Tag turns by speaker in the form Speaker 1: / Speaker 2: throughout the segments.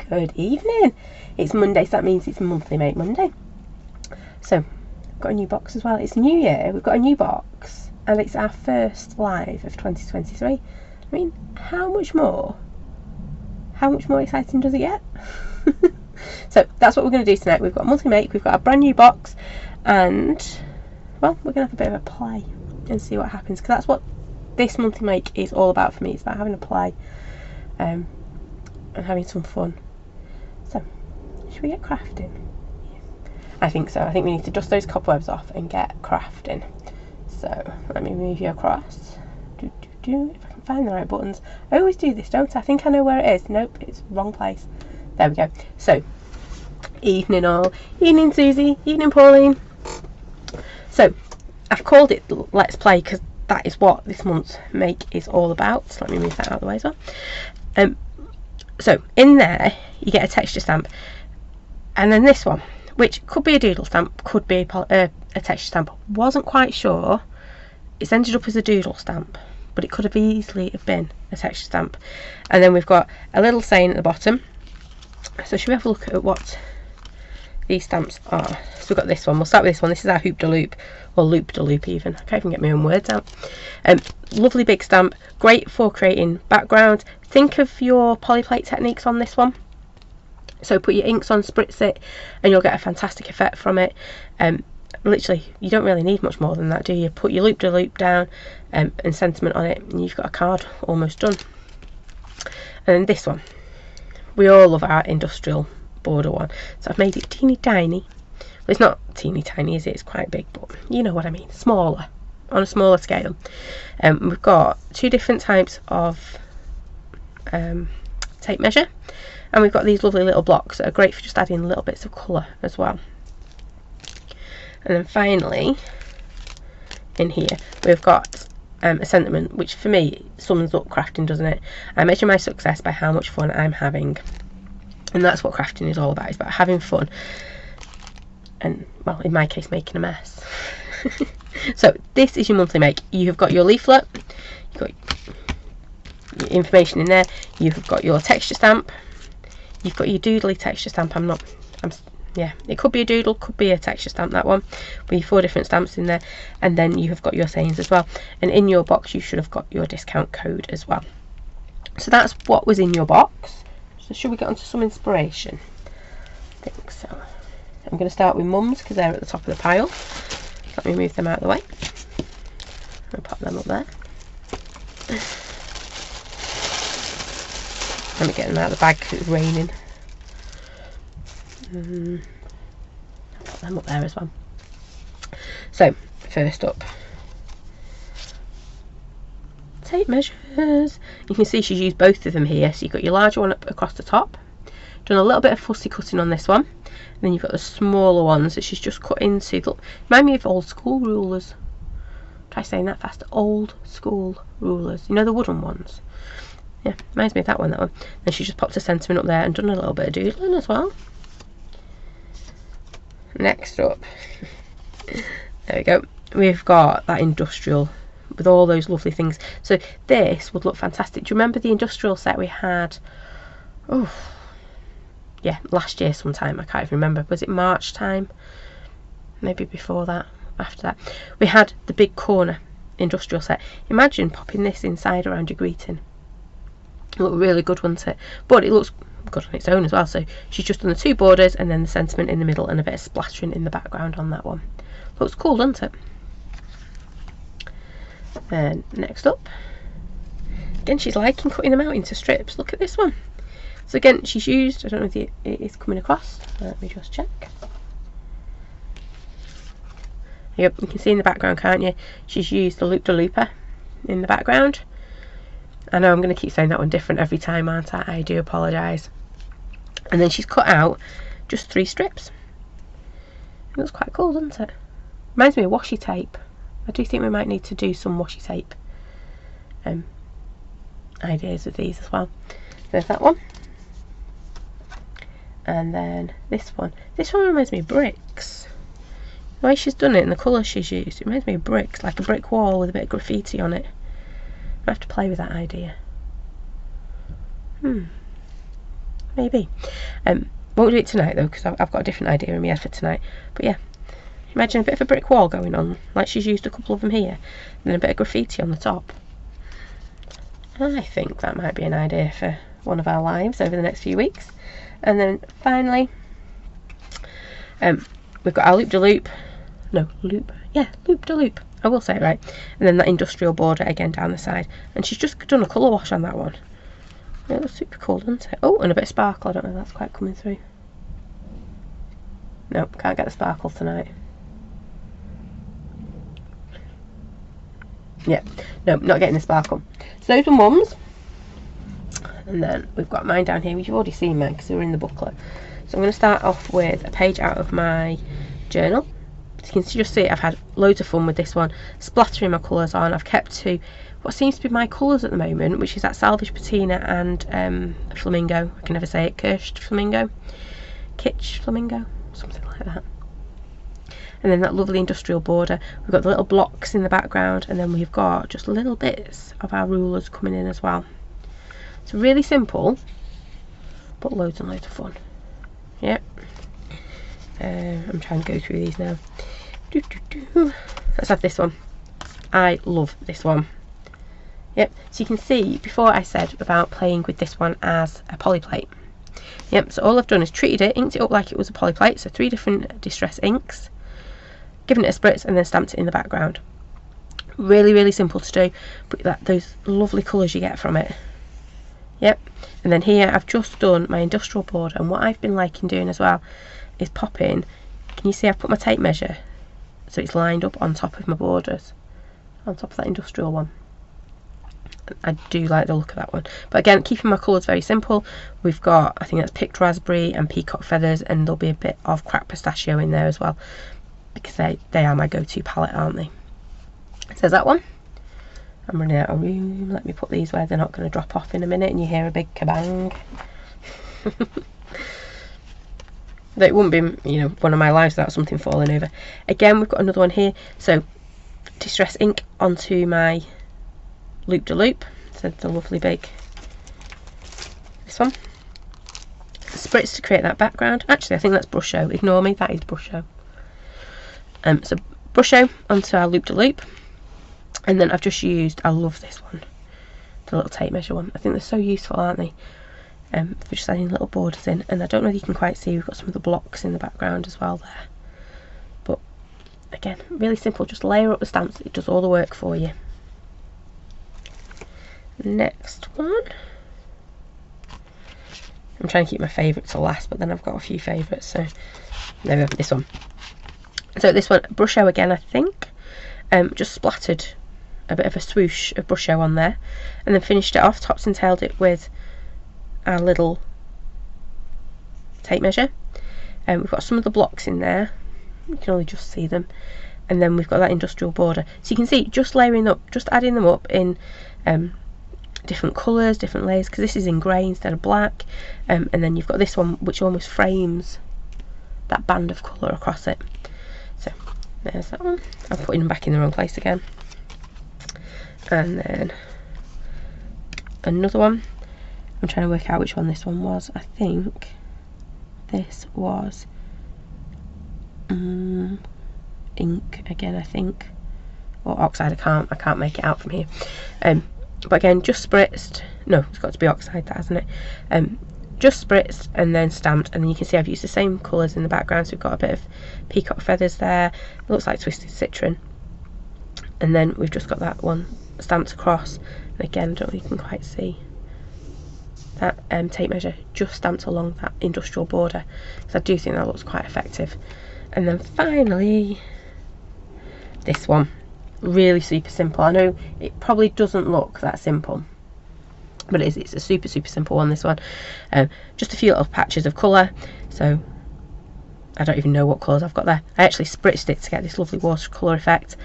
Speaker 1: Good evening. It's Monday, so that means it's Monthly Make Monday. So, I've got a new box as well. It's New Year, we've got a new box, and it's our first live of 2023. I mean, how much more exciting does it get? So, that's what we're going to do tonight. We've got Monthly Make, we've got a brand new box, and, well, we're going to have a bit of a play and see what happens, because that's what this Monthly Make is all about for me. It's about having a play and having some fun. So, should we get crafting? Yeah. I think so. I think we need to dust those cobwebs off and get crafting. So, let me move you across. If I can find the right buttons. I always do this, don't I? I think I know where it is. Nope, it's wrong place. There we go. So, evening all. Evening Susie. Evening Pauline. So, I've called it Let's Play because that is what this month's make is all about. So let me move that out of the way as well. So in there you get a texture stamp, and then this one, which could be a doodle stamp, could be a texture stamp. Wasn't quite sure. It's ended up as a doodle stamp, but it could have easily have been a texture stamp. And then we've got a little saying at the bottom. So should we have a look at what these stamps are? So we've got this one. We'll start with this one. This is our Hoop de Loop, or Loop de Loop even. I can't even get my own words out. Lovely big stamp, great for creating background. Think of your polyplate techniques on this one. So put your inks on, spritz it, and you'll get a fantastic effect from it. Literally, you don't really need much more than that, do you? Put your Loop de Loop down and sentiment on it, and you've got a card almost done. And then this one, we all love our industrial border one, so I've made it teeny tiny. Well, it's not teeny tiny, is it? It's quite big, but you know what I mean, smaller, on a smaller scale. We've got two different types of tape measure, and we've got these lovely little blocks that are great for just adding little bits of colour as well. And then finally in here we've got a sentiment, which for me sums up crafting, doesn't it? I measure my success by how much fun I'm having. And that's what crafting is all about. It's about having fun and, well, in my case, making a mess. So this is your monthly make. You've got your leaflet, you've got your information in there, you've got your texture stamp, you've got your doodly texture stamp. Yeah, it could be a doodle, could be a texture stamp, that one, with 4 different stamps in there. And then you have got your sayings as well. And in your box you should have got your discount code as well. So that's what was in your box. So should we get onto some inspiration? I think so. I'm going to start with Mum's because they're at the top of the pile. Let me move them out of the way. I'll pop them up there. Let me get them out of the bag because it's raining. I'll put them up there as well. So, first up, tape measures. You can see she's used both of them here. So you've got your larger one up across the top, done a little bit of fussy cutting on this one, and then you've got the smaller ones that she's just cut into. Look, remind me of old school rulers. Try saying that fast. Old school rulers, you know, the wooden ones. Yeah, reminds me of that one. Then she just popped a sentiment up there and done a little bit of doodling as well. Next up, there we go, we've got that industrial with all those lovely things. So this would look fantastic. Do you remember the industrial set we had, oh yeah, last year sometime? I can't even remember. Was it March time? Maybe before that, after that. We had the big corner industrial set. Imagine popping this inside around your greeting. It looked really good, wouldn't it? But it looks good on its own as well. So she's just done the 2 borders and then the sentiment in the middle and a bit of splattering in the background on that one. Looks cool, doesn't it? And next up, again, she's liking cutting them out into strips. Look at this one. So again, she's used, I don't know if it is coming across, let me just check. Yep, you can see in the background, can't you? She's used the Loop de Looper in the background. I know I'm going to keep saying that one different every time, aren't I? I do apologise. And then she's cut out just 3 strips. It looks quite cool, doesn't it? Reminds me of washi tape. I do think we might need to do some washi tape ideas with these as well. There's that one. And then this one. This one reminds me of bricks. The way she's done it and the colour she's used, it reminds me of bricks, like a brick wall with a bit of graffiti on it. I have to play with that idea. maybe. Won't do it tonight though, because I've got a different idea in my head for tonight. But yeah, imagine a bit of a brick wall going on, like she's used a couple of them here, and then a bit of graffiti on the top. I think that might be an idea for one of our lives over the next few weeks. And then finally, we've got our loop-de-loop. No, loop. Yeah, loop-de-loop. I will say it right. And then that industrial border again down the side. And she's just done a colour wash on that one. It looks super cool, doesn't it? Oh, and a bit of sparkle. I don't know if that's quite coming through. Nope, can't get the sparkle tonight. Yeah, no, not getting the sparkle. So those are Mum's. And then we've got mine down here, which you've already seen mine because they were in the booklet. So I'm going to start off with a page out of my journal. As you can just see, I've had loads of fun with this one, splattering my colours on. I've kept to what seems to be my colours at the moment, which is that Salvage Patina and Flamingo. I can never say it. Kitsch Flamingo, something like that. And then that lovely industrial border. We've got the little blocks in the background, and then we've got just little bits of our rulers coming in as well. It's really simple, but loads and loads of fun. Yep. I'm trying to go through these now. Let's have this one. I love this one. Yep. So you can see before I said about playing with this one as a polyplate. Yep. So all I've done is treated it, inked it up like it was a polyplate. So 3 different distress inks, given it a spritz, and then stamped it in the background. Really, really simple to do, but those lovely colours you get from it. Yep. And then here I've just done my industrial border, and what I've been liking doing as well is popping. Can you see I've put my tape measure so it's lined up on top of my borders, on top of that industrial one. I do like the look of that one, but again, keeping my colours very simple. We've got, I think that's picked raspberry and peacock feathers, and there'll be a bit of cracked pistachio in there as well, because they are my go-to palette, aren't they? So there's that one. I'm running out of room. Let me put these where they're not going to drop off in a minute and you hear a big kabang. It wouldn't be, you know, one of my lives without something falling over. Again, we've got another one here. So distress ink onto my loop-de-loop. So the lovely big, this one. Spritz to create that background. Actually, I think that's Brusho. Ignore me, that is Brusho. So Brusho onto our loop-de-loop. And then I've just used, I love this one, the little tape measure one. I think they're so useful, aren't they? For just adding little borders in. And I don't know if you can quite see, we've got some of the blocks in the background as well there. But again, really simple, just layer up the stamps, it does all the work for you. Next one. I'm trying to keep my favourite to last, but then I've got a few favourites, so there we go, this one. So this one, Brusho again, I think. Just splattered a bit of a swoosh of Brusho on there, and then finished it off, tops and tailed it with our little tape measure. We've got some of the blocks in there, you can only just see them, and then we've got that industrial border. So you can see, just layering up, just adding them up in different colours, different layers, because this is in grey instead of black, and then you've got this one which almost frames that band of colour across it. So there's that one. I'm putting them back in the wrong place again. And then another one. I'm trying to work out which one this one was. I think this was ink again, I think, or oxide. I can't make it out from here. But again, just spritzed. No, it's got to be oxide, that, hasn't it? Just spritzed and then stamped, and then you can see I've used the same colours in the background. So we've got a bit of peacock feathers there. It looks like twisted citron, and then we've just got that one stamped across. And again, I don't know if you can quite see that tape measure just stamped along that industrial border, because I do think that looks quite effective. And then finally, this one, really super simple. I know it probably doesn't look that simple, but it's a super simple one, this one. Just a few little patches of colour. So I don't even know what colours I've got there. I actually spritzed it to get this lovely watercolour effect.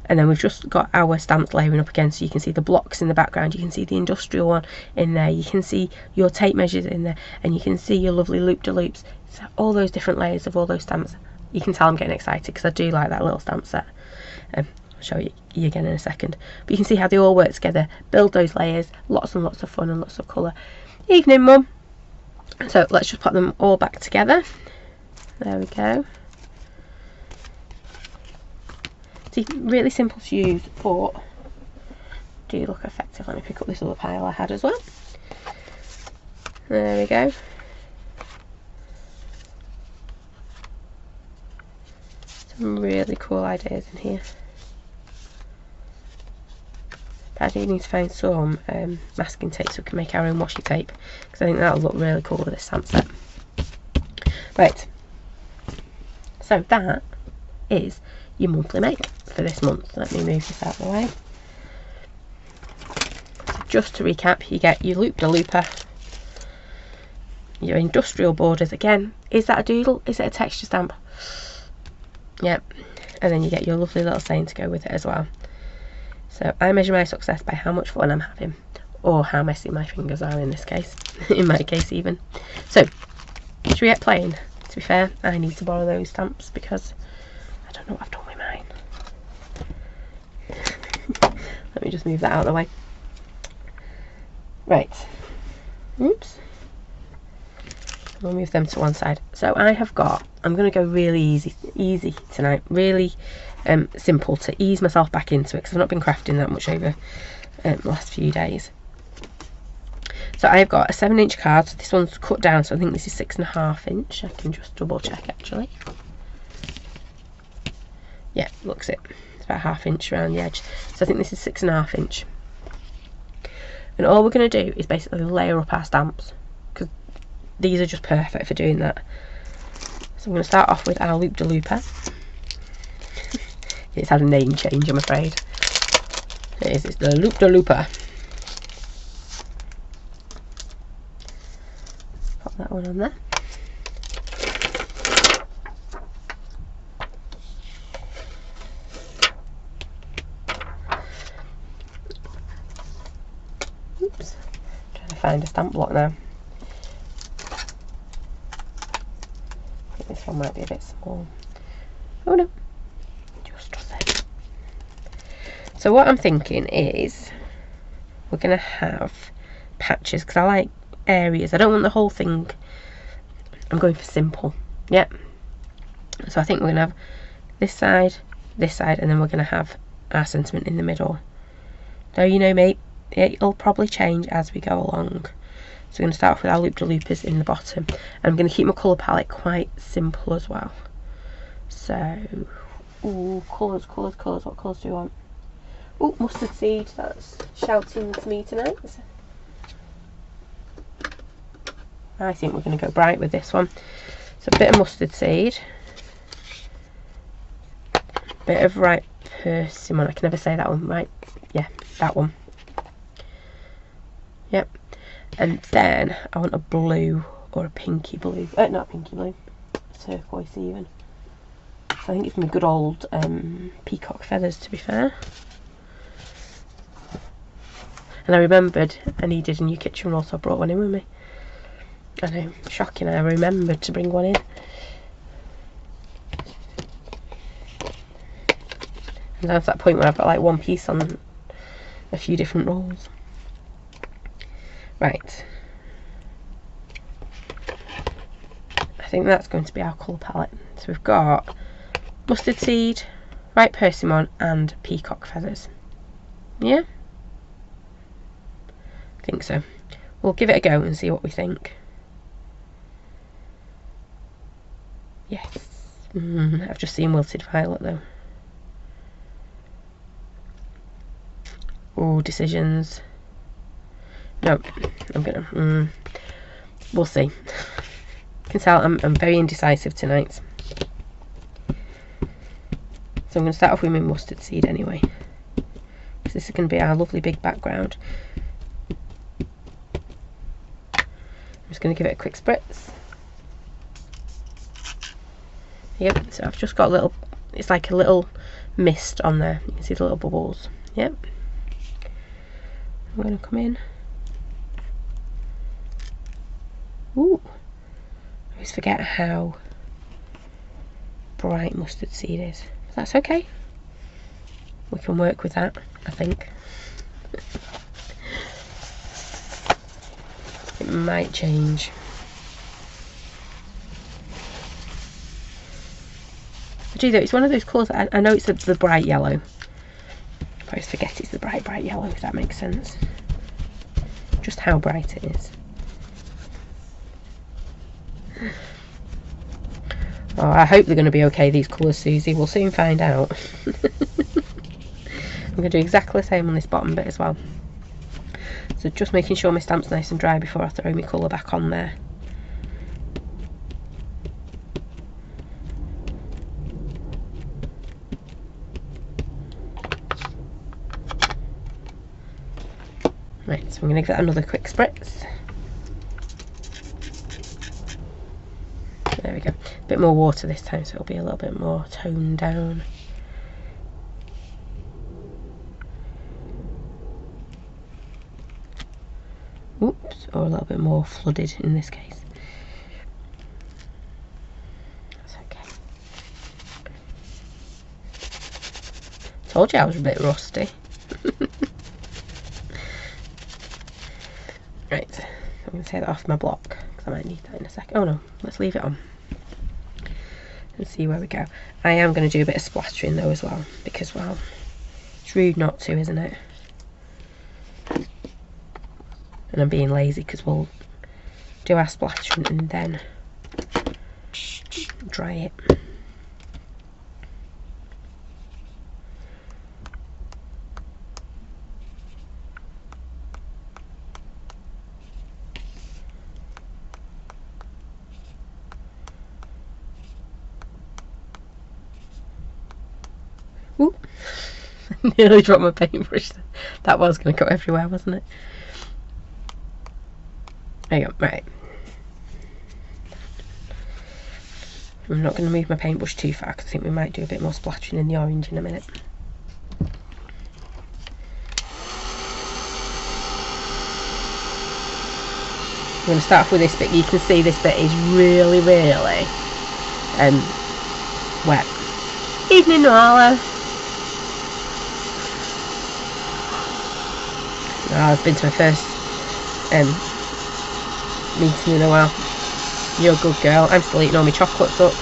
Speaker 1: And then we've just got our stamps layering up again, so you can see the blocks in the background, you can see the industrial one in there, you can see your tape measures in there, and you can see your lovely loop-de-loops. So all those different layers of all those stamps. You can tell I'm getting excited because I do like that little stamp set. I'll show you again in a second. But you can see how they all work together, build those layers, lots and lots of fun and lots of colour. Evening, Mum. So let's just put them all back together. There we go. See, really simple to use, but do look effective. Let me pick up this other pile I had as well. There we go. Some really cool ideas in here. But I do need to find some masking tape so we can make our own washi tape, because I think that'll look really cool with this stamp set. Right, so that is your monthly make for this month. Let me move this out of the way. So just to recap, you get your loop-de-looper, your industrial borders. Again, is that a doodle? Is it a texture stamp? Yep. And then you get your lovely little saying to go with it as well. So I measure my success by how much fun I'm having, or how messy my fingers are in this case, in my case even. So, should we get playing? To be fair, I need to borrow those stamps because I don't know what I've done with mine. Let me just move that out of the way. Right. Oops. We'll move them to one side. So I have got, I'm going to go really easy tonight, really simple to ease myself back into it, because I've not been crafting that much over the last few days. So I've got a 7-inch card. So this one's cut down, so I think this is 6.5 inch. I can just double check actually. Yeah, looks it. It's about 1/2 inch around the edge. So I think this is 6.5 inch. And all we're going to do is basically layer up our stamps, because these are just perfect for doing that. So I'm going to start off with our loop-de-looper. It's had a name change, I'm afraid. It's the loop-de-looper. Pop that one on there. Oops. Trying to find a stamp block now. This one might be a bit small. Oh no, just does it. So what I'm thinking is we're going to have patches, because I like areas. I don't want the whole thing. I'm going for simple. Yep. So I think we're going to have this side, and then we're going to have our sentiment in the middle. Though, you know, mate, it'll probably change as we go along. So we're going to start off with our loop-de-loopers in the bottom. And I'm going to keep my colour palette quite simple as well. So, ooh, colours. What colours do you want? Ooh, mustard seed. That's shouting to me tonight. I think we're going to go bright with this one. So a bit of mustard seed. Bit of ripe persimmon. I can never say that one, right? Yeah, that one. Yep. And then I want a blue or a pinky blue. Not pinky blue. Turquoise even. So I think it's my good old peacock feathers, to be fair. And I remembered I needed a new kitchen roll, so I brought one in with me. I know, shocking, I remembered to bring one in. And that's that point where I've got like one piece on a few different rolls. Right. I think that's going to be our colour palette. So we've got mustard seed, ripe persimmon and peacock feathers. Yeah? I think so. We'll give it a go and see what we think. Yes. I've just seen wilted violet though. Oh, decisions. No, I'm gonna. We'll see. You can tell I'm very indecisive tonight. So I'm going to start off with my mustard seed anyway, because this is going to be our lovely big background. I'm just going to give it a quick spritz. Yep. So I've just got a little. It's like a little mist on there. You can see the little bubbles. Yep. I'm going to come in. Ooh, I always forget how bright mustard seed is. But that's okay. We can work with that, I think. It might change. do though, it's one of those colours that I know it's the bright yellow. I always forget it's the bright yellow, if that makes sense. Just how bright it is. Oh, I hope they're going to be okay, these colours, Susie. We'll soon find out. I'm going to do exactly the same on this bottom bit as well. So just making sure my stamp's nice and dry before I throw my colour back on there. Right, so I'm going to give that another quick spritz. There we go. A bit more water this time, so it'll be a little bit more toned down. Oops, or a little bit more flooded in this case. That's okay. Told you I was a bit rusty. Right, I'm going to take that off my block because I might need that in a second. Oh no, let's leave it on and see where we go. I am going to do a bit of splattering though as well, because, well, it's rude not to, isn't it? And I'm being lazy because we'll do our splattering and then dry it. Ooh, nearly dropped my paintbrush. That was going to go everywhere, wasn't it? There you go, right. I'm not going to move my paintbrush too far because I think we might do a bit more splattering in the orange in a minute. I'm going to start off with this bit. You can see this bit is really, really wet. Evening, Noala. Oh, I've been to my first meeting in a while. You're a good girl. I'm still eating all my chocolates up.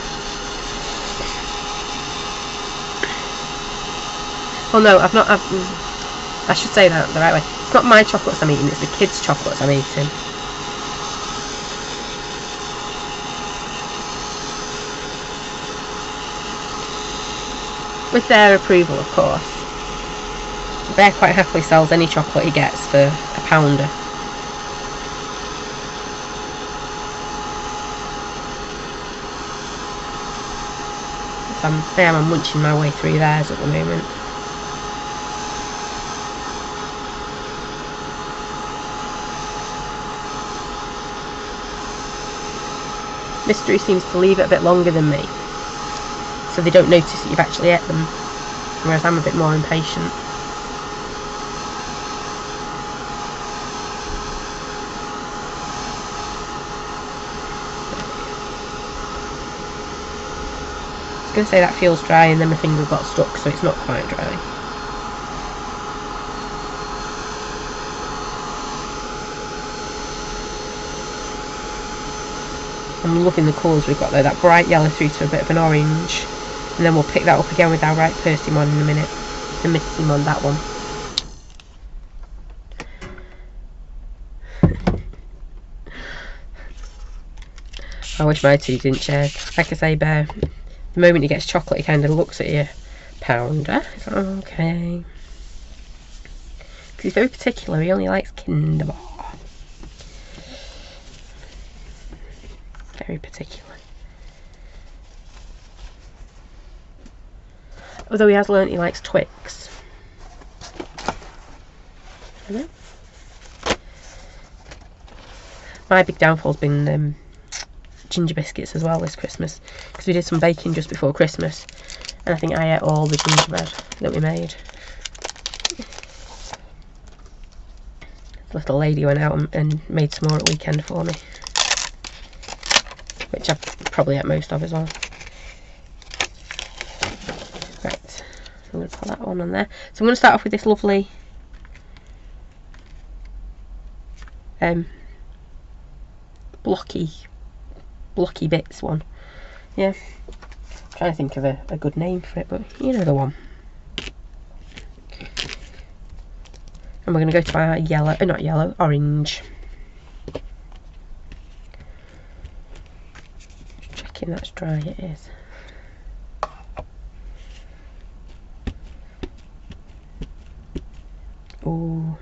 Speaker 1: Oh no, I've not. I should say that the right way. It's not my chocolates I'm eating, it's the kids' chocolates I'm eating. With their approval, of course. Bear quite happily sells any chocolate he gets for a pounder. So I am munching my way through theirs at the moment. Mystery seems to leave it a bit longer than me, so they don't notice that you've actually ate them, whereas I'm a bit more impatient. I was going to say that feels dry, and then my finger got stuck, so it's not quite dry. I'm loving the colours we've got there, that bright yellow through to a bit of an orange, and then we'll pick that up again with our right Persimmon in a minute. The Missimon, that one. I wish my two didn't share. Like I say, Bear, the moment he gets chocolate, he kind of looks at you. Pounder. It's like, okay. Because he's very particular, he only likes Kinder Bar. Very particular. Although he has learnt he likes Twix. My big downfall's been ginger biscuits as well this Christmas, because we did some baking just before Christmas, and I think I ate all the gingerbread that we made. The little lady went out and made some more at weekend for me, which I've probably ate most of as well. Right, so I'm going to put that one on there. So I'm going to start off with this lovely blocky bits one. Yeah, trying to think of a good name for it, but you know the one. And we're going to go to our yellow, not yellow, orange. Checking that's dry, it is. Oh,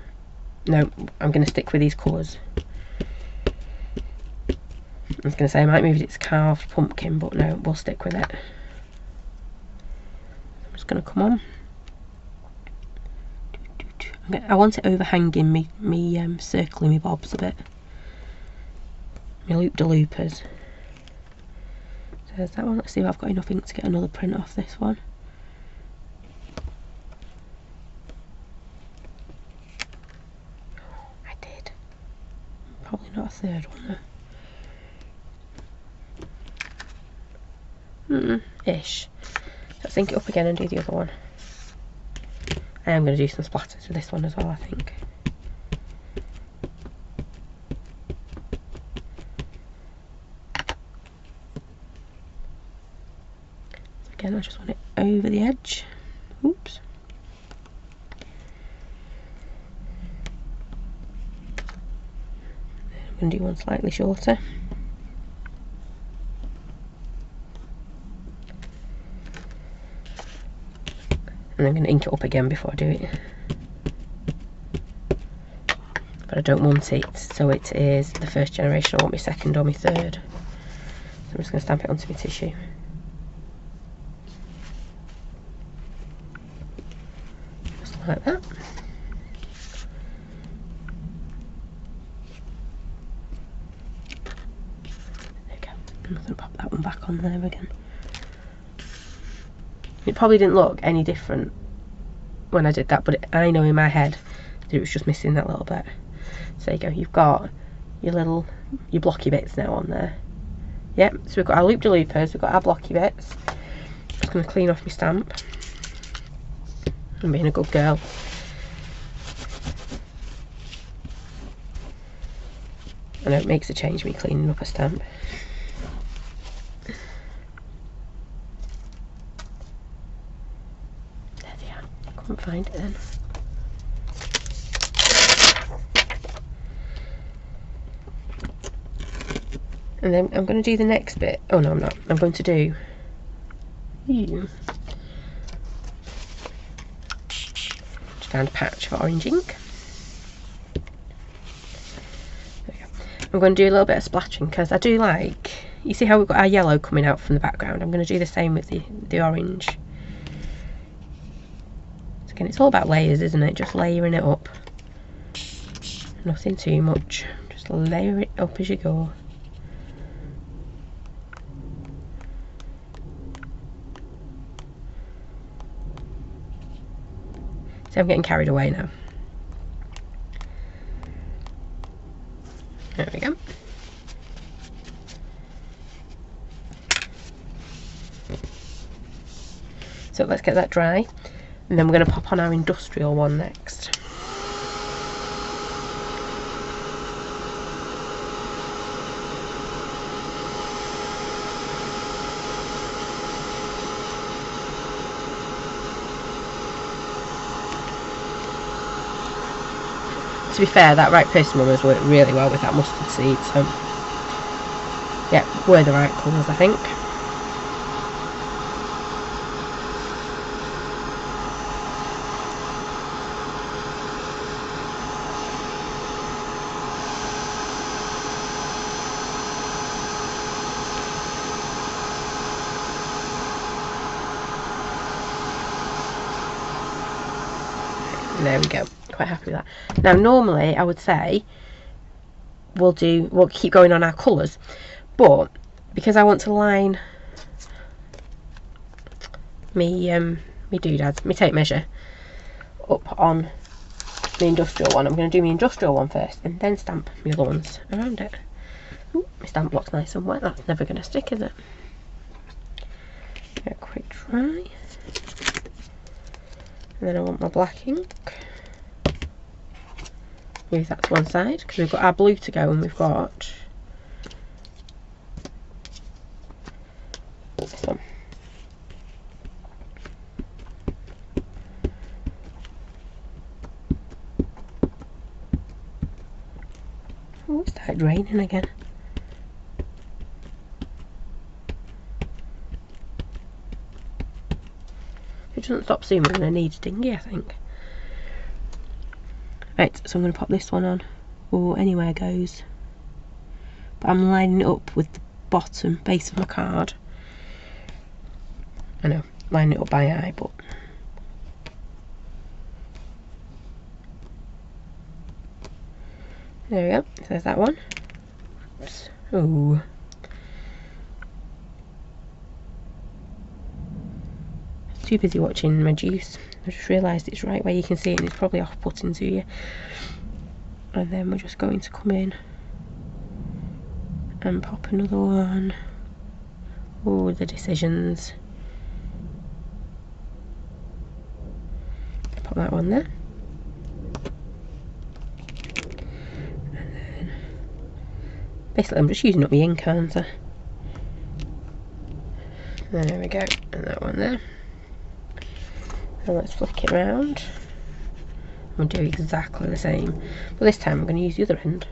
Speaker 1: no, I'm going to stick with these colours. I was going to say I might move it to carved pumpkin, but no, we'll stick with it. I'm just going to come on. I want it overhanging me circling me bobs a bit. My loop-de-loopers. So there's that one. Let's see if I've got enough ink to get another print off this one. I did. Probably not a third one though. Ish. Let's ink it up again and do the other one. I am going to do some splatters with this one as well, I think. Again, I just want it over the edge. Oops. I'm going to do one slightly shorter. And I'm going to ink it up again before I do it. But I don't want it so it is the first generation. I want my second or my third. So I'm just going to stamp it onto my tissue. Just like that. There we go. I'm going to pop that one back on there again. It probably didn't look any different when I did that, but I know in my head that it was just missing that little bit. So there you go, you've got your blocky bits now on there. Yep, so we've got our loop-de-loopers, we've got our blocky bits. I'm just going to clean off my stamp. I'm being a good girl. I know it makes a change me cleaning up a stamp. Couldn't find it then. And then I'm going to do the next bit. Oh no, I'm not. I'm going to do just found a patch of orange ink. There we go. I'm going to do a little bit of splattering because I do like, you see how we've got our yellow coming out from the background. I'm going to do the same with the orange. Again, it's all about layers, isn't it? Just layering it up. Nothing too much. Just layer it up as you go. So I'm getting carried away now. There we go. So let's get that dry. And then we're going to pop on our industrial one next. To be fair, that right persimmon has worked really well with that mustard seed, so yeah, we're the right colours, I think. There we go, quite happy with that. Now normally I would say we'll keep going on our colours, but because I want to line me doodads, me tape measure up on the industrial one, I'm going to do my industrial one first and then stamp my other ones around it. Ooh, my stamp block's nice and wet, that's never going to stick, is it? Get a quick dry. And then I want my black ink. Move that to one side because we've got our blue to go and we've got this one. It's raining again. If it doesn't stop soon, we're going to need a dinghy, I think. Right, so I'm going to pop this one on. Oh, anywhere goes. But I'm lining it up with the bottom base of my card. I know, lining it up by eye, but... There we go, so there's that one. Oops. Ooh. Too busy watching my juice. I just realised it's right where you can see it and it's probably off-putting to you. And then we're just going to come in and pop another one. Oh, the decisions. Pop that one there. And then, basically I'm just using up the ink, aren't I? There we go, and that one there. And let's flick it around. I'm going to do exactly the same, but this time I'm going to use the other end.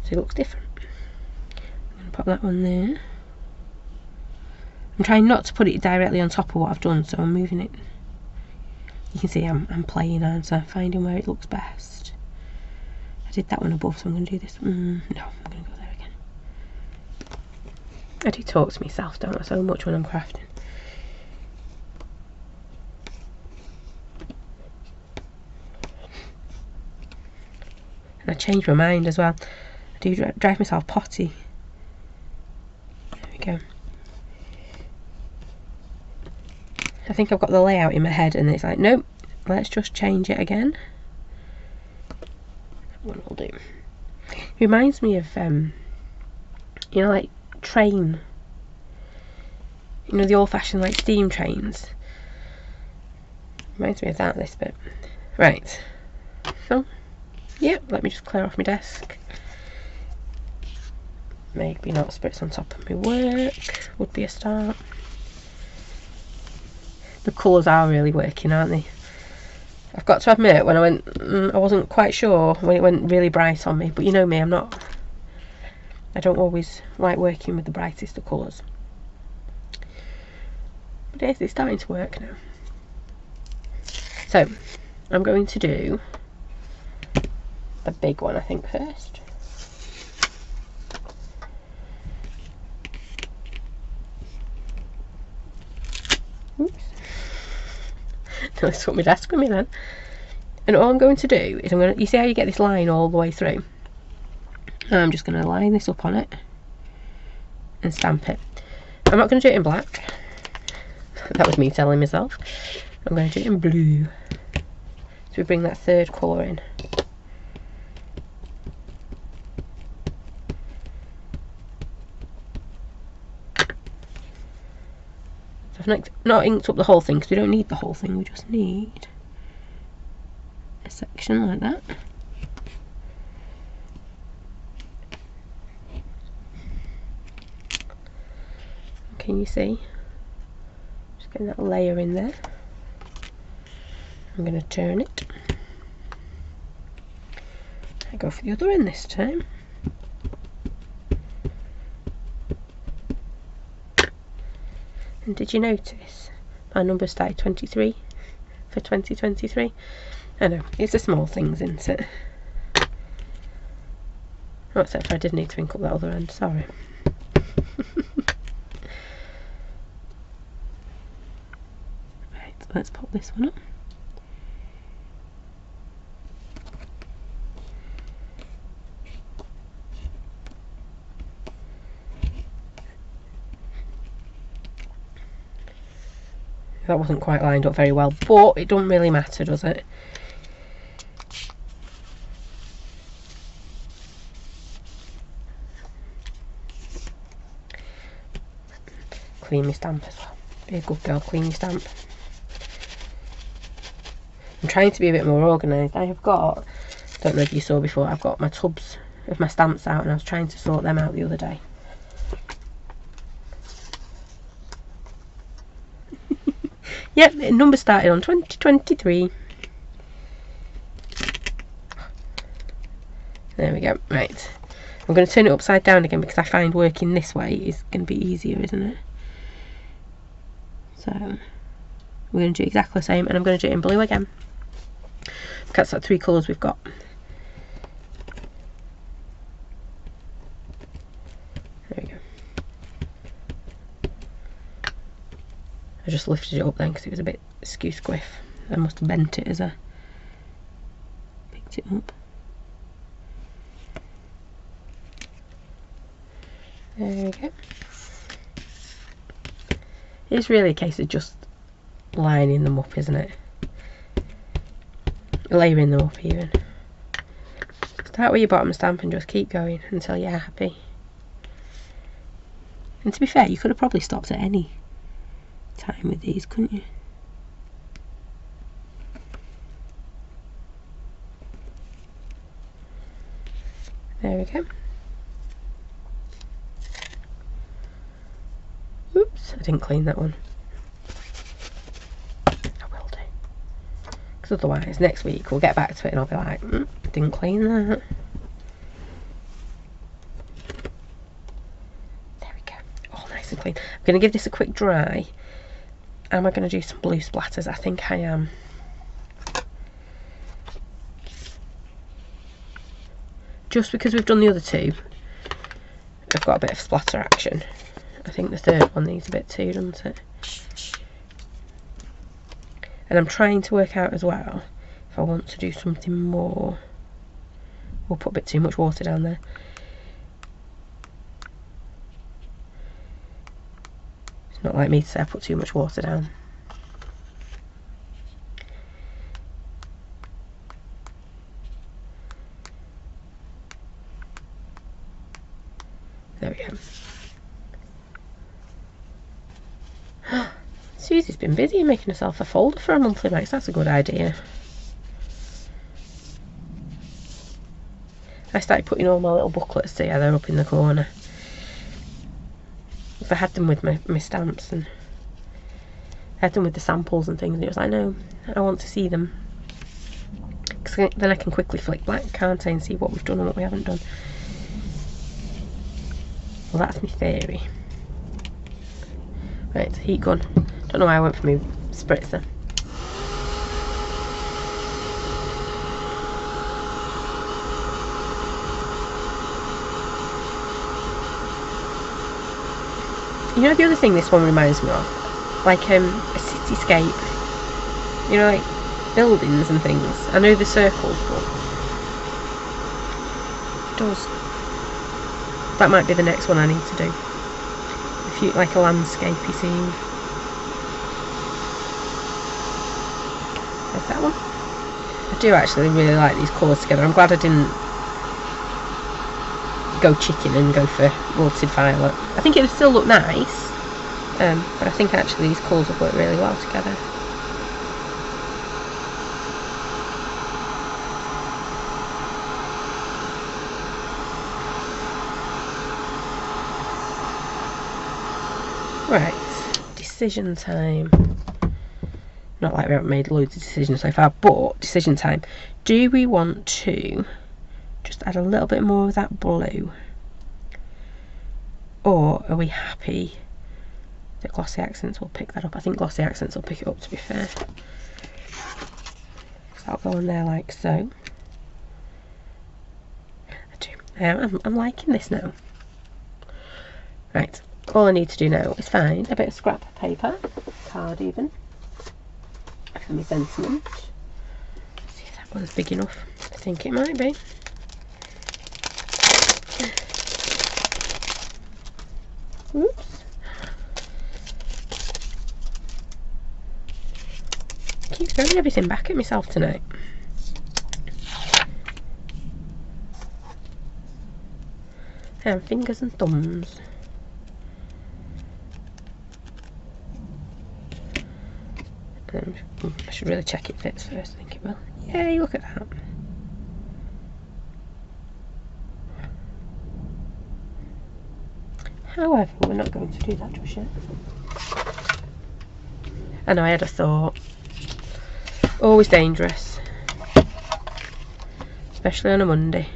Speaker 1: So it looks different. I'm going to pop that one there. I'm trying not to put it directly on top of what I've done, so I'm moving it. You can see I'm playing, aren't I? Finding where it looks best. I did that one above, so I'm going to do this. No, I'm going to go there again. I do talk to myself, don't I, so much when I'm crafting. And I change my mind as well. I do drive myself potty. There we go. I think I've got the layout in my head and it's like, nope, let's just change it again. That one will do. It reminds me of, you know, like train. You know, the old-fashioned like steam trains. Reminds me of that, this bit. Right. So, yeah, let me just clear off my desk. Maybe not spirits on top of my work. Would be a start. The colours are really working, aren't they? I've got to admit, when I went, I wasn't quite sure when it went really bright on me, but you know me, I don't always like working with the brightest of colours. But it's starting to work now. So, I'm going to do the big one, I think, first. Oops. Let's put my desk with me then. And all I'm going to do is you see how you get this line all the way through? I'm just going to line this up on it and stamp it. I'm not going to do it in black. That was me telling myself. I'm going to do it in blue. So we bring that third colour in. So I've not inked up the whole thing because we don't need the whole thing, we just need a section like that. Can you see? Just getting that layer in there. I'm going to turn it. I go for the other end this time. And did you notice my number started 23 for 2023? I know, it's the small things, isn't it? Oh, except for I did need to ink up that other end, sorry. Right, let's pop this one up. That wasn't quite lined up very well, but it doesn't really matter, does it? Clean my stamp as well. Be a good girl, clean your stamp. I'm trying to be a bit more organised. I have got, don't know if you saw before, I've got my tubs of my stamps out and I was trying to sort them out the other day. Yep, number started on 2023. There we go. Right. I'm going to turn it upside down again because I find working this way is going to be easier, isn't it? So we're going to do exactly the same, and I'm going to do it in blue again. Because that's 3 colours we've got. There we go. I just lifted it up then because it was a bit skew squiff. I must have bent it as I picked it up. There we go. It's really a case of just lining them up, isn't it? Layering them up even. Start with your bottom stamp and just keep going until you're happy. And to be fair, you could have probably stopped at any time with these, couldn't you? There we go. Oops, I didn't clean that one. I will do. Because otherwise, next week we'll get back to it and I'll be like, didn't clean that. There we go. All nice and clean. I'm going to give this a quick dry. Am I going to do some blue splatters? I think I am. Just because we've done the other two, I've got a bit of splatter action. I think the third one needs a bit too, doesn't it? And I'm trying to work out as well if I want to do something more. We'll put a bit too much water down there. It's not like me to say I put too much water down. There we go. Susie's been busy making herself a folder for a monthly max. That's a good idea. I started putting all my little booklets together up in the corner. I had them with my stamps, and I had them with the samples and things, and it was like, no, I want to see them. Because then I can quickly flick back, can't I, and see what we've done and what we haven't done. Well, that's my theory. Right, heat gun. Don't know why I went for my spritzer. You know, the other thing this one reminds me of, like a cityscape. You know, like buildings and things. I know the circles, but it does. That might be the next one I need to do. If you like a landscapey scene. There's that one. I do actually really like these colours together. I'm glad I didn't go chicken and go for wilted violet. I think it would still look nice, but I think actually these colours would work really well together. Right, decision time. Not like we haven't made loads of decisions so far, but decision time. Do we want to just add a little bit more of that blue? Or are we happy that glossy accents will pick that up? I think glossy accents will pick it up, to be fair. So I'll go on there like so. I do. I'm liking this now. Right. All I need to do now is find a bit of scrap paper, card even, for my sentiment. See if that one's big enough. I think it might be. Oops. I keep throwing everything back at myself tonight. And fingers and thumbs. I should really check it fits first. I think it will. Yay, look at that. However, we're not going to do that just yet. I know, I had a thought. Always dangerous. Especially on a Monday.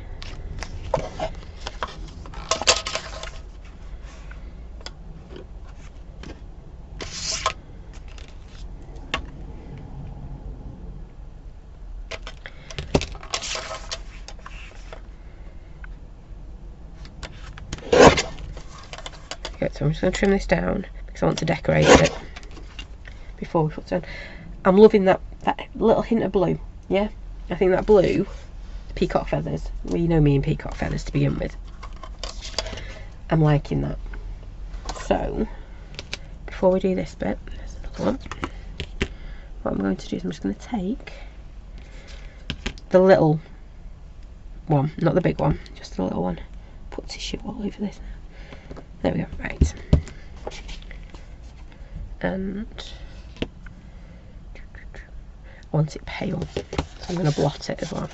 Speaker 1: Okay, so I'm just going to trim this down because I want to decorate it before we put it on. I'm loving that little hint of blue. Yeah, I think that blue, peacock feathers. Well, you know me and peacock feathers to begin with. I'm liking that. So before we do this bit, there's another one. What I'm going to do is I'm just going to take the little one, not the big one, just the little one. Put tissue all over this now. There we go. Right. And I want it pale, so I'm going to blot it as well.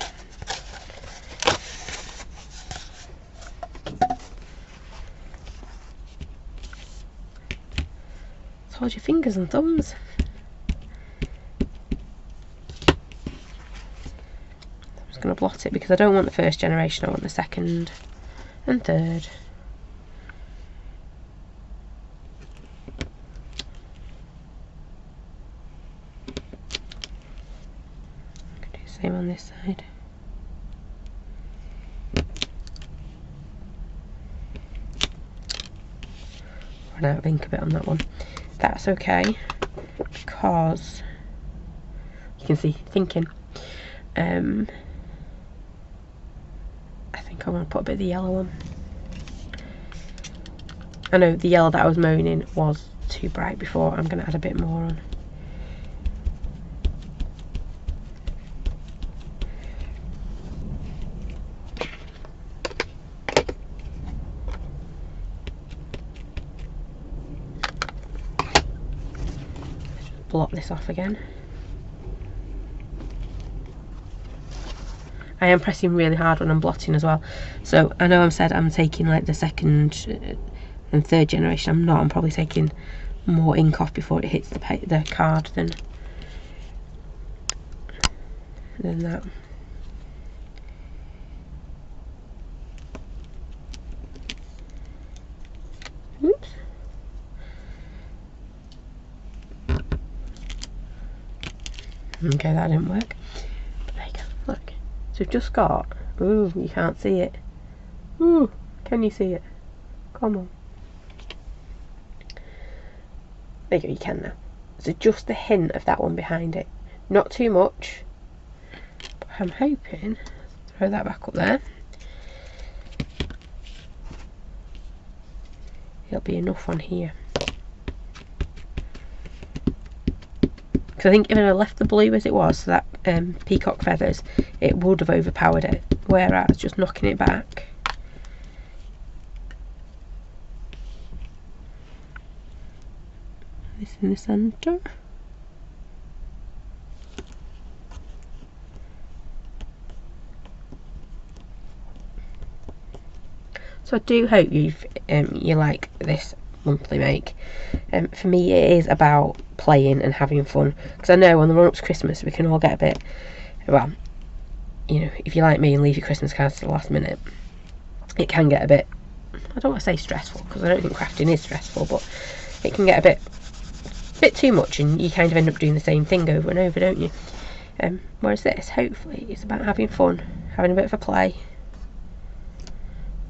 Speaker 1: So hold your fingers and thumbs. I'm just going to blot it because I don't want the first generation, I want the second and third. Same on this side. Run out of ink a bit on that one. That's okay because you can see thinking. I think I want to put a bit of the yellow on. I know the yellow that I was moaning was too bright before. I'm going to add a bit more on. Blot this off again. I am pressing really hard when I'm blotting as well. So I know I've said I'm taking like the second and third generation. I'm not. I'm probably taking more ink off before it hits the card than that. Oops. Okay, that didn't work. But there you go, look. So we've just got, ooh, you can't see it. Ooh, can you see it? Come on. There you go, you can now. So just a hint of that one behind it. Not too much. But I'm hoping, throw that back up there. It'll be enough on here. I think if I left the blue as it was, so that peacock feathers, it would have overpowered it, whereas just knocking it back, this in the centre, so I do hope you like this monthly make. For me it is about playing and having fun, because I know on the run up to Christmas we can all get a bit, well, you know, if you like me and leave your Christmas cards to the last minute, it can get a bit, I don't want to say stressful, because I don't think crafting is stressful, but it can get a bit too much and you kind of end up doing the same thing over and over, don't you? Whereas this, hopefully, it's about having fun, having a bit of a play,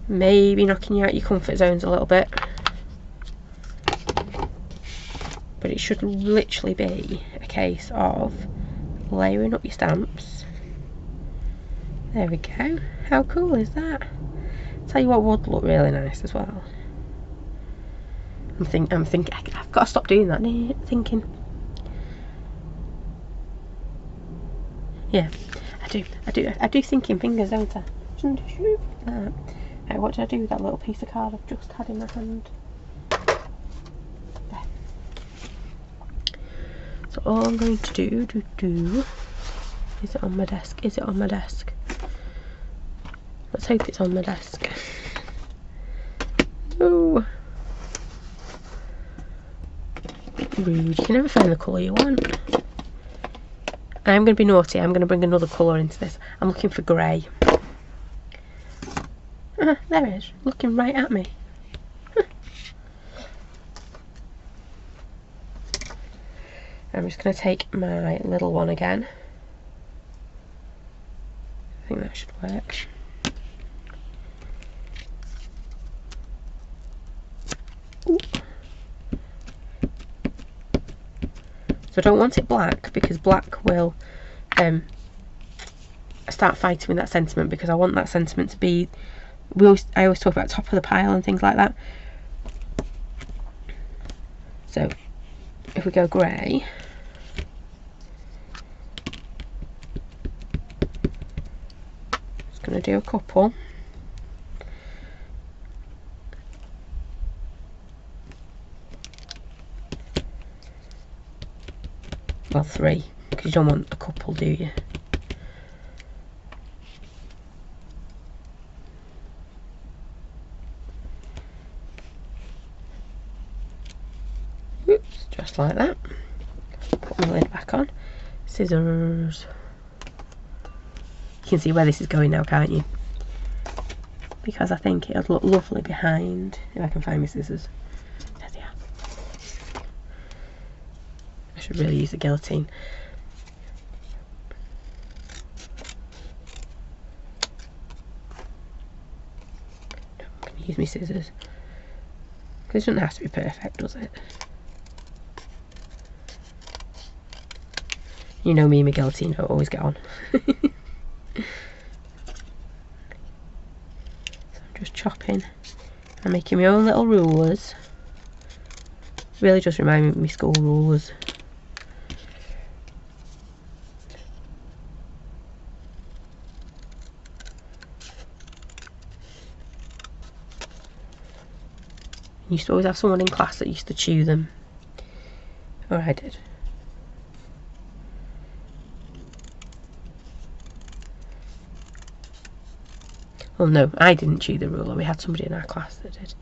Speaker 1: maybe knocking you out your comfort zones a little bit. But it should literally be a case of layering up your stamps. There we go. How cool is that? Tell you what would look really nice as well. I'm thinking I've got to stop doing that. Thinking. Yeah, I do thinking fingers, don't I? Right, what did I do with that little piece of card I've just had in my hand? So all I'm going to do, is it on my desk? Is it on my desk? Let's hope it's on my desk. No. Rude, you can never find the colour you want. I'm going to be naughty, I'm going to bring another colour into this. I'm looking for grey. There it is, looking right at me. I'm just going to take my little one again. I think that should work. Ooh. So I don't want it black, because black will start fighting with that sentiment, because I want that sentiment to be, I always talk about top of the pile and things like that. So if we go grey, just going to do a couple. Well, 3, because you don't want a couple, do you? Oops, just like that. Put my lid back on. Scissors. You can see where this is going now, can't you? Because I think it'll look lovely behind, if I can find my scissors. There they are. I should really use the guillotine. No, I'm going to use my scissors. Because it doesn't have to be perfect, does it? You know me and my guillotine don't always get on. So I'm just chopping and making my own little rulers. Really just remind me of my school rulers. You used to always have someone in class that used to chew them. Or I did. Well, no, I didn't chew the ruler. We had somebody in our class that did.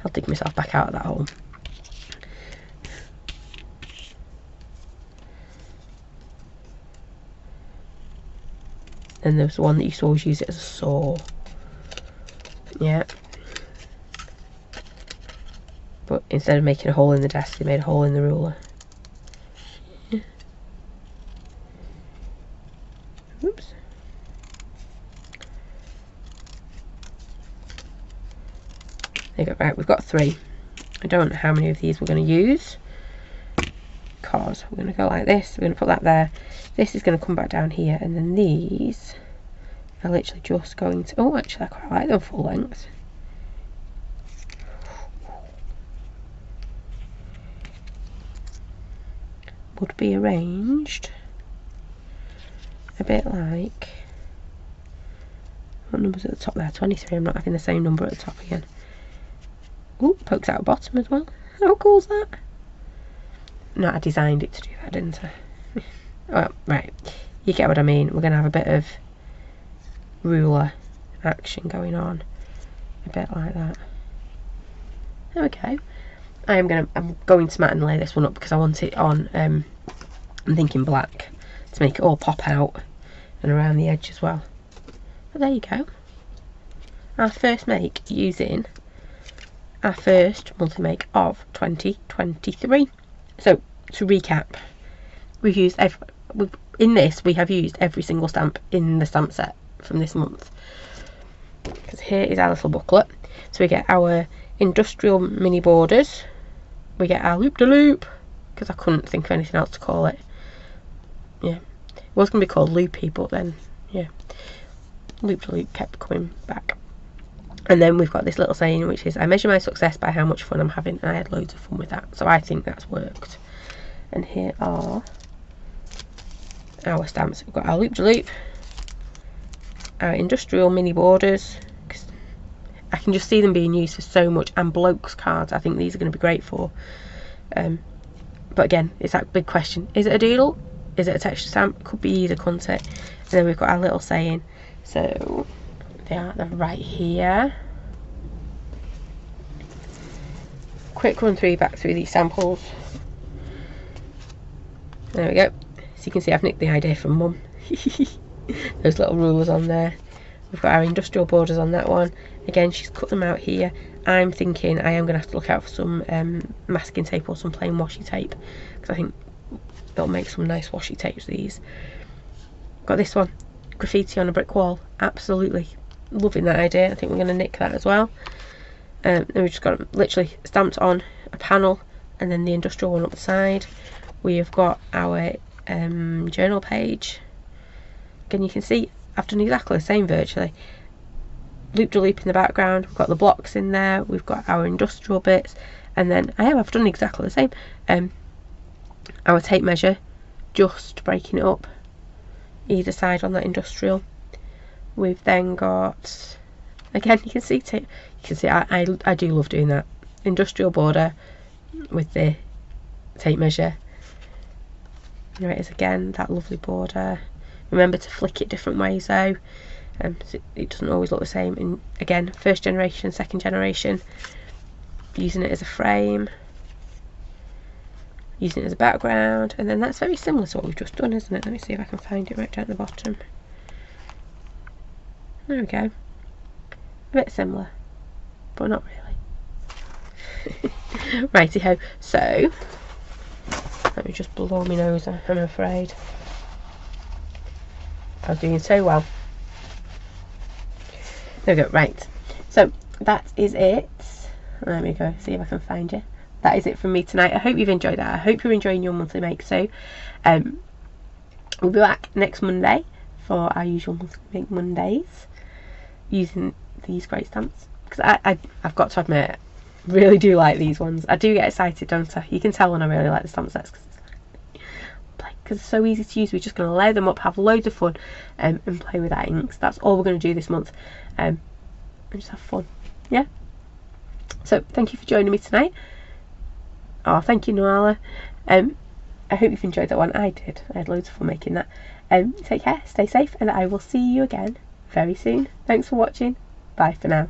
Speaker 1: I'll dig myself back out of that hole. Then there was one that used to always use it as a saw. Yeah. But instead of making a hole in the desk, they made a hole in the ruler. Yeah. Oops. There you go. Right, we've got 3. I don't know how many of these we're going to use, because we're going to go like this. We're going to put that there. This is going to come back down here, and then these are literally just going to... Oh, actually, I quite like them full length. Would be arranged a bit like... What number's at the top there? 23. I'm not having the same number at the top again. Ooh, pokes out the bottom as well. How cool's that? No, I designed it to do that, didn't I? Oh, right. You get what I mean. We're going to have a bit of ruler action going on. A bit like that. There we go. I'm going to mat and lay this one up because I want it on, I'm thinking black, to make it all pop out and around the edge as well. But there you go. Our first make using our first monthly make of 2023. So to recap, we've used in this we have used every single stamp in the stamp set from this month, because here is our little booklet. So we get our industrial mini borders, we get our loop-de-loop, because I couldn't think of anything else to call it. Yeah, it was going to be called loopy, but then yeah, loop-de-loop kept coming back. And then we've got this little saying, which is, I measure my success by how much fun I'm having, and I had loads of fun with that, so I think that's worked. And here are our stamps. We've got our loop-de-loop, our industrial mini borders, because I can just see them being used for so much, and blokes cards. I think these are going to be great for. But again, it's that big question: is it a doodle? Is it a texture stamp? Could be either, couldn't it? And then we've got our little saying. So they're right here. Quick run back through these samples. There we go. So you can see I've nicked the idea from Mum. Those little rulers on there. We've got our industrial borders on that one. Again, she's cut them out here. I'm thinking I am going to have to look out for some masking tape or some plain washi tape, because I think it'll make some nice washi tapes, these. Got this one, graffiti on a brick wall. Absolutely loving that idea. I think we're going to nick that as well. Then we've just got them literally stamped on a panel, and then the industrial one up the side. We have got our journal page. Again, you can see I've done exactly the same virtually. Loop to loop in the background, we've got the blocks in there, we've got our industrial bits, and then I've done exactly the same. Our tape measure, just breaking it up either side on that industrial. We've then got, again, you can see I do love doing that. Industrial border with the tape measure. There it is again, that lovely border. Remember to flick it different ways though, so it doesn't always look the same. And again, first generation, second generation, using it as a frame, using it as a background, and then that's very similar to what we've just done, isn't it? Let me see if I can find it right down at the bottom. There we go. A bit similar, but not really. Righty ho. So let me just blow my nose, I'm afraid. I was doing so well. There we go, right. So that is it. Let me go see if I can find you. That is it from me tonight. I hope you've enjoyed that. I hope you're enjoying your monthly make so. We'll be back next Monday for our usual monthly make Mondays using these great stamps. Because I've got to admit, I really do like these ones. I do get excited, don't I? You can tell when I really like the stamp sets, because it's so easy to use. We're just going to layer them up, have loads of fun, and play with our inks. That's all we're going to do this month, and just have fun. Yeah. So thank you for joining me tonight. Oh, thank you, Noala. I hope you've enjoyed that one. I did. I had loads of fun making that. Take care, stay safe, and I will see you again very soon. Thanks for watching. Bye for now.